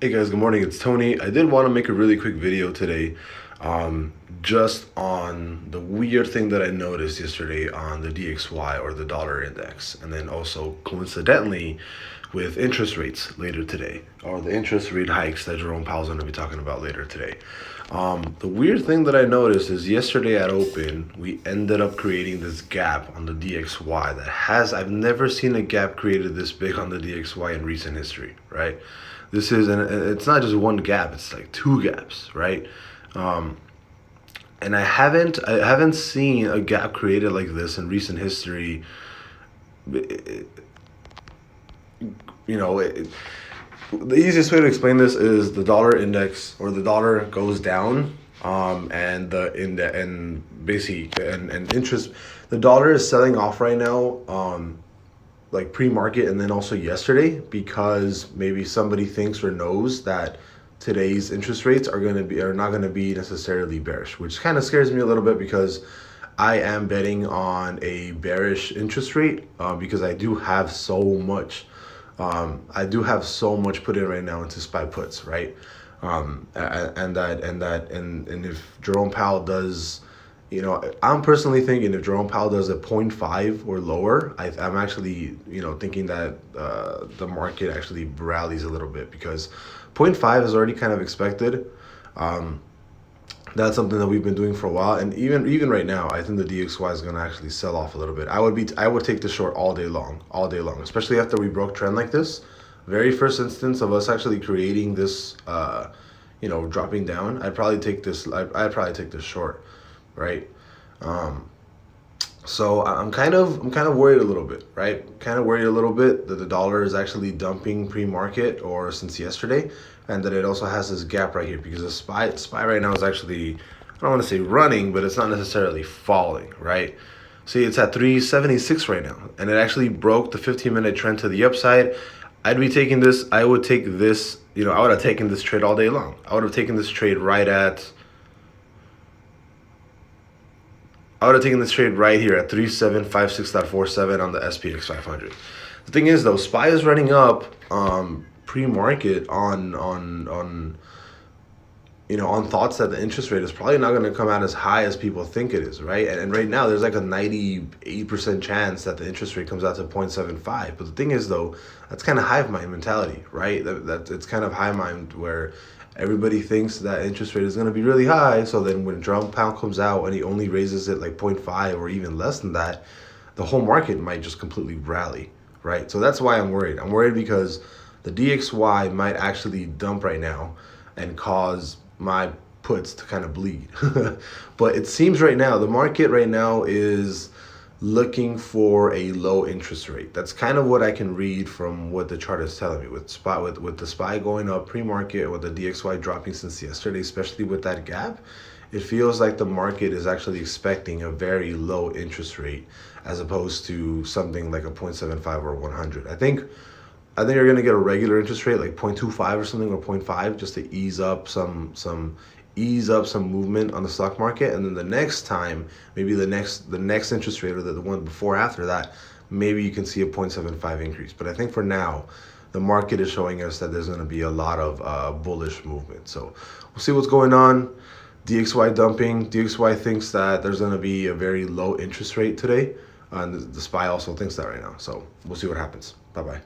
Hey guys, good morning. It's Tony. I did want to make a really quick video today, just on the weird thing that I noticed yesterday on the DXY or the dollar index, and then also coincidentally with interest rates later today, or the interest rate hikes that Jerome Powell's going to be talking about later today. The weird thing that I noticed is yesterday at open, we ended up creating this gap on the DXY I've never seen a gap created this big on the DXY in recent history, right? And it's not just one gap, it's like two gaps, right? Um, and I haven't seen a gap created like this in recent history. It- you know, it, the easiest way to explain this is the dollar index or the dollar goes down, and the in the and basically and interest. The dollar is selling off right now, like pre-market and then also yesterday, because maybe somebody thinks or knows that today's interest rates are not going to be necessarily bearish, which kind of scares me a little bit because I am betting on a bearish interest rate, because I do have so much put in right now into SPY puts, right? And if Jerome Powell does, I'm personally thinking if Jerome Powell does a point 0.5 or lower, I'm actually, thinking that the market actually rallies a little bit, because point 0.5 is already kind of expected. Um, that's something that we've been doing for a while, and even right now, I think the DXY is going to actually sell off a little bit. I would take the short all day long, especially after we broke trend like this. Very first instance of us actually creating this, dropping down. I'd probably take this short, right? Um, so I'm kind of worried a little bit, right? Kind of worried a little bit that the dollar is actually dumping pre-market or since yesterday, and that it also has this gap right here, because the SPY right now is actually, I don't want to say running, but it's not necessarily falling, right? See, it's at 376 right now, and it actually broke the 15-minute trend to the upside. I would take this, I would have taken this trade all day long. I would have taken this trade right at I would have taken this trade right here at 3756.47 on the SPX 500. The thing is, though, SPY is running up, pre-market on thoughts that the interest rate is probably not going to come out as high as people think it is, right? And right now, there's like a 98% chance that the interest rate comes out to 0.75. But the thing is, though, that's kind of hive mind mentality, right? That it's kind of hive mind where everybody thinks that interest rate is going to be really high. So then when Jerome Powell comes out and he only raises it like zero point 0.5 or even less than that, the whole market might just completely rally, right? So that's why I'm worried. I'm worried because the DXY might actually dump right now and cause my puts to kind of bleed. But it seems right now, the market right now is looking for a low interest rate. That's kind of what I can read from what the chart is telling me. With the SPY going up pre-market, with the DXY dropping since yesterday, especially with that gap, it feels like the market is actually expecting a very low interest rate as opposed to something like a 0.75 or 100. I think you're gonna get a regular interest rate like 0.25 or something, or zero point 0.5, just to ease up some movement on the stock market. And then the next time, maybe the next interest rate, or the one before after that, maybe you can see a 0.75 increase. But I think for now, the market is showing us that there's going to be a lot of bullish movement. So we'll see what's going on. DXY dumping. DXY thinks that there's going to be a very low interest rate today, and the SPY also thinks that right now. So we'll see what happens. Bye bye.